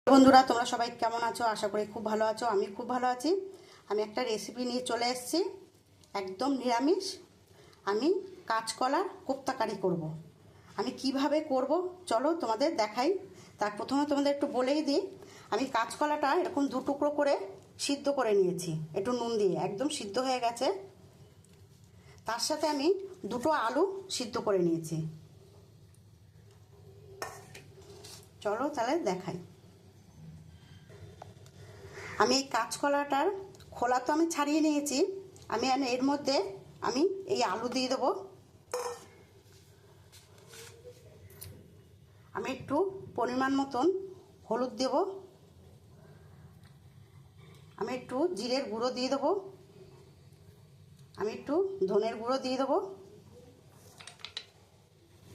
বন্ধুরা, তোমরা সবাই কেমন আছো? আশা করি খুব ভালো আছো। আমি খুব ভালো আছি। আমি একটা রেসিপি নিয়ে চলে এসেছি, একদম নিরামিষ। আমি কাঁচকলার কোপ্তাকারি করব। আমি কিভাবে করব চলো তোমাদের দেখাই। তার প্রথমে তোমাদের একটু বলেই দিই, আমি কাঁচকলাটা এরকম দু টুকরো করে সিদ্ধ করে নিয়েছি, একটু নুন দিয়ে একদম সিদ্ধ হয়ে গেছে। তার সাথে আমি দুটো আলু সিদ্ধ করে নিয়েছি। চলো তাহলে দেখাই। আমি এই কাঁচকলাটার খোলা তো আমি ছাড়িয়ে নিয়েছি। আমি এর মধ্যে আমি এই আলু দিয়ে দেবো। আমি একটু পরিমাণ মতন হলুদ দেব। আমি একটু জিরের গুঁড়ো দিয়ে দেবো। আমি একটু ধনের গুঁড়ো দিয়ে দেবো।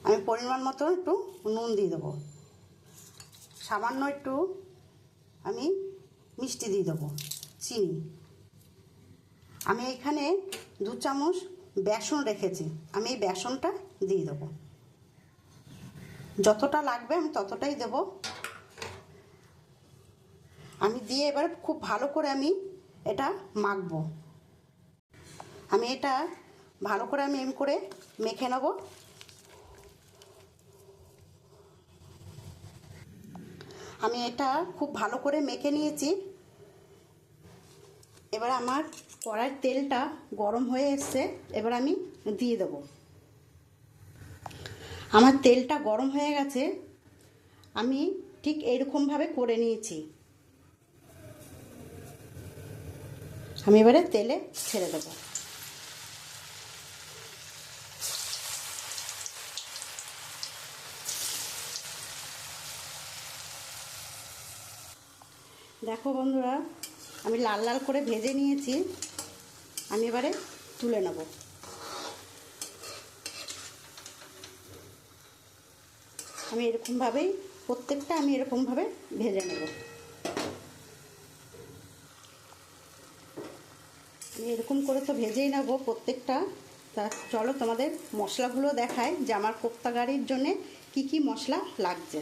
আমি পরিমাণ মতন একটু নুন দিয়ে দেবো। সামান্য একটু আমি মিষ্টি দিয়ে দেবো, চিনি। আমি এখানে 2 চামচ বেসন রেখেছি, আমি এই বেসনটা দিয়ে দেবো। যতটা লাগবে আমি ততটাই দেব। আমি দিয়ে এবার খুব ভালো করে আমি এটা মাখবো। আমি এটা ভালো করে আমি এমনি করে মেখে নেব। আমি এটা খুব ভালো করে মেখে নিয়েছি। এবার আমার কড়াইয়ের তেলটা গরম হয়ে এসছে, এবার আমি দিয়ে দেব। আমার তেলটা গরম হয়ে গেছে। আমি ঠিক এইরকমভাবে করে নিয়েছি। আমি এবারে তেলে ছেড়ে দেব। দেখো বন্ধুরা, আমি লাল লাল করে ভেজে নিয়েছি। আমি এবারে তুলে নেব। আমি এরকমভাবেই প্রত্যেকটা আমি এরকমভাবে ভেজে নেব। আমি এরকম করে তো ভেজেই নেব প্রত্যেকটা। তা চলো তোমাদের মশলাগুলো দেখাই যে আমার কোপ্তা কারির জন্যে কি কি মশলা লাগছে।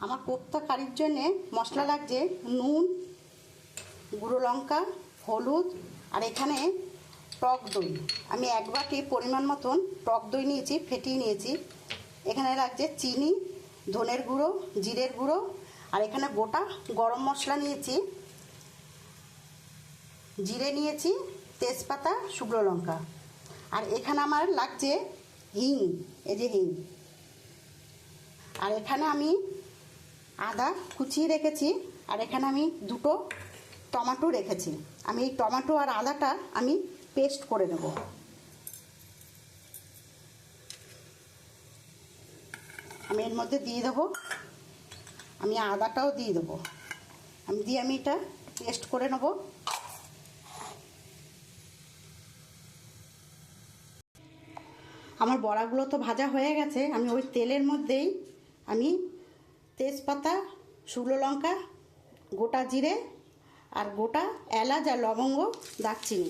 আমার কোপ্তা কারির জন্যে মশলা লাগছে নুন, গুঁড়ো লঙ্কা, হলুদ, আর এখানে টক দই। আমি 1 বাটি পরিমাণ মতন টক দই নিয়েছি, ফেটিয়ে নিয়েছি। এখানে লাগছে চিনি, ধনের গুঁড়ো, জিরের গুঁড়ো, আর এখানে গোটা গরম মশলা নিয়েছি, জিরে নিয়েছি, তেজপাতা, শুকনো লঙ্কা। আর এখানে আমার লাগছে হিং, এই যে হিং। আর এখানে আমি আদা কুচিয়ে রেখেছি। আর এখানে আমি 2টো টমেটো রেখেছি। আমি এই টমেটো আর আদাটা আমি পেস্ট করে নেব। আমি এর মধ্যে দিয়ে দেবো। আমি আদাটাও দিয়ে দেবো। আমি এটা পেস্ট করে নেব। আমার বড়াগুলো তো ভাজা হয়ে গেছে। আমি ওই তেলের মধ্যেই আমি তেজপাতা, শুকনো লঙ্কা, গোটা জিরে, আর গোটা এলাচ আর লবঙ্গ, দারচিনি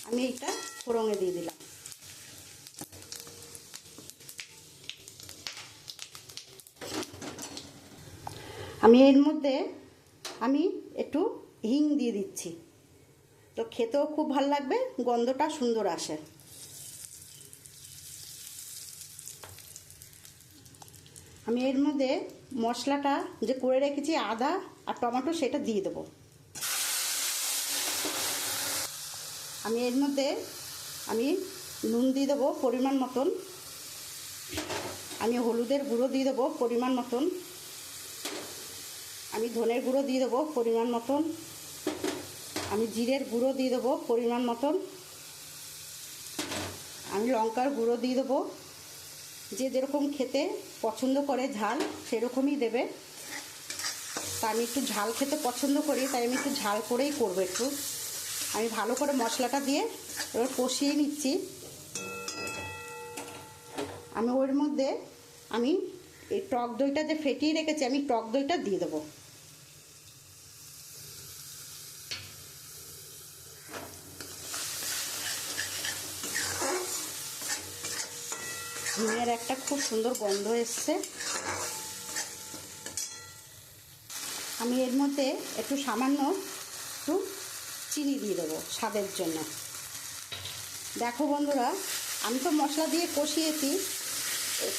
আমি এইটা ফোড়নে দিয়ে দিলাম। আমি এর মধ্যে আমি একটু হিং দিয়ে দিচ্ছি, তো খেতেও খুব ভালো লাগবে, গন্ধটা সুন্দর আসে। আমি এর মধ্যে মশলাটা যে করে রেখেছি আদা আর টমেটো সেটা দিয়ে দেবো। আমি এর মধ্যে আমি নুন দিয়ে দেবো পরিমাণ মতন। আমি হলুদের গুঁড়ো দিয়ে দেবো পরিমাণ মতন। আমি ধনের গুঁড়ো দিয়ে দেবো পরিমাণ মতন। আমি জিরের গুঁড়ো দিয়ে দেবো পরিমাণ মতন। আমি লঙ্কার গুঁড়ো দিয়ে দেবো। যে যেরকম খেতে পছন্দ করে ঝাল সেরকমই দেবে। তা আমি একটু ঝাল খেতে পছন্দ করি, তাই আমি একটু ঝাল করেই করবো একটু। আমি ভালো করে মশলাটা দিয়ে এবার কষিয়ে নিচ্ছি। আমি ওর মধ্যে আমি এই টক দইটা যে ফেটিয়ে রেখেছি আমি টক দইটা দিয়ে দেবো। হিঙের একটা খুব সুন্দর গন্ধ এসছে। আমি এর মধ্যে একটু সামান্য একটু চিনি দিয়ে দেবো স্বাদের জন্য। দেখো বন্ধুরা, আমি তো মশলা দিয়ে কষিয়েছি,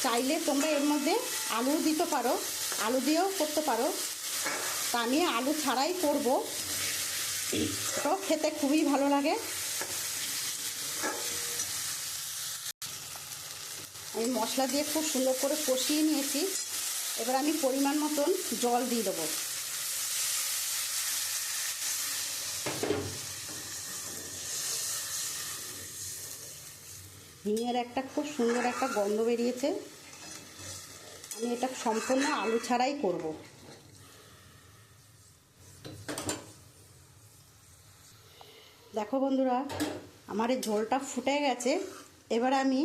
চাইলে তোমরা এর মধ্যে আলু দিতে পারো, আলু দিয়েও করতে পারো। তা আমি আলু ছাড়াই করব, তো খেতে খুবই ভালো লাগে। আমি মশলা দিয়ে খুব সুন্দর করে কষিয়ে নিয়েছি। এবার আমি পরিমাণ মতন জল দিয়ে দেবো। হিঙের একটা খুব সুন্দর একটা গন্ধ বেরিয়েছে। আমি এটা সম্পূর্ণ আলু ছাড়াই করব। দেখো বন্ধুরা, আমার এই ঝোলটা ফুটে গেছে। এবার আমি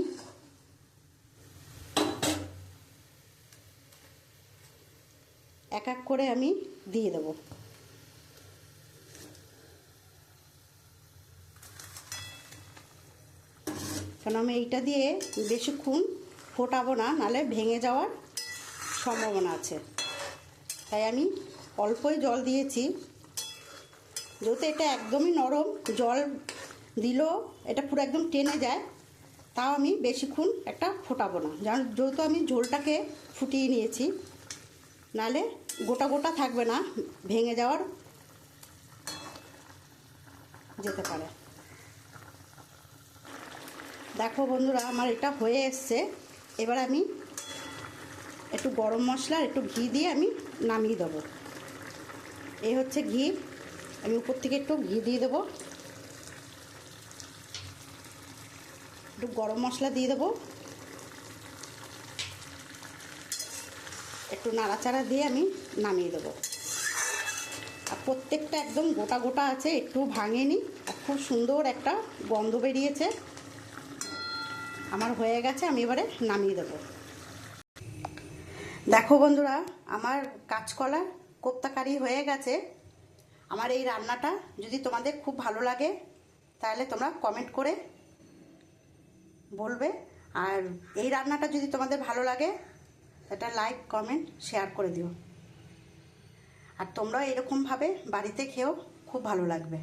এক এক করে আমি দিয়ে দেবো। কারণ আমি এইটা দিয়ে বেশিক্ষণ ফোটাবো না, নাহলে ভেঙে যাওয়ার সম্ভাবনা আছে। তাই আমি অল্পই জল দিয়েছি। যেহেতু এটা একদমই নরম, জল দিলেও এটা পুরো একদম টেনে যায়, তাও আমি বেশিক্ষণ একটা ফোটাবো না। যেহেতু আমি ঝোলটাকে ফুটিয়ে নিয়েছি, নাহলে গোটা গোটা থাকবে না, ভেঙে যাওয়ার যেতে পারে। দেখো বন্ধুরা, আমার এটা হয়ে এসছে। এবার আমি একটু গরম মশলা একটু ঘি দিয়ে আমি নামিয়ে দেবো। এই হচ্ছে ঘি, আমি উপর থেকে একটু ঘি দিয়ে দেবো, একটু গরম মশলা দিয়ে দেবো, একটু নাড়াচাড়া দিয়ে আমি নামিয়ে দেবো। আর প্রত্যেকটা একদম গোটা গোটা আছে, একটু ভাঙেনি, আর খুব সুন্দর একটা গন্ধ বেরিয়েছে। আমার হয়ে গেছে, আমি এবারে নামিয়ে দেবো। দেখো বন্ধুরা, আমার কাঁচকলা কোপ্তা কারি হয়ে গেছে। আমার এই রান্নাটা যদি তোমাদের খুব ভালো লাগে, তাহলে তোমরা কমেন্ট করে বলবে। আর এই রান্নাটা যদি তোমাদের ভালো লাগে, এটা লাইক কমেন্ট শেয়ার করে দিও। আর তোমরাও এরকমভাবে বাড়িতে খেয়েও খুব ভালো লাগবে।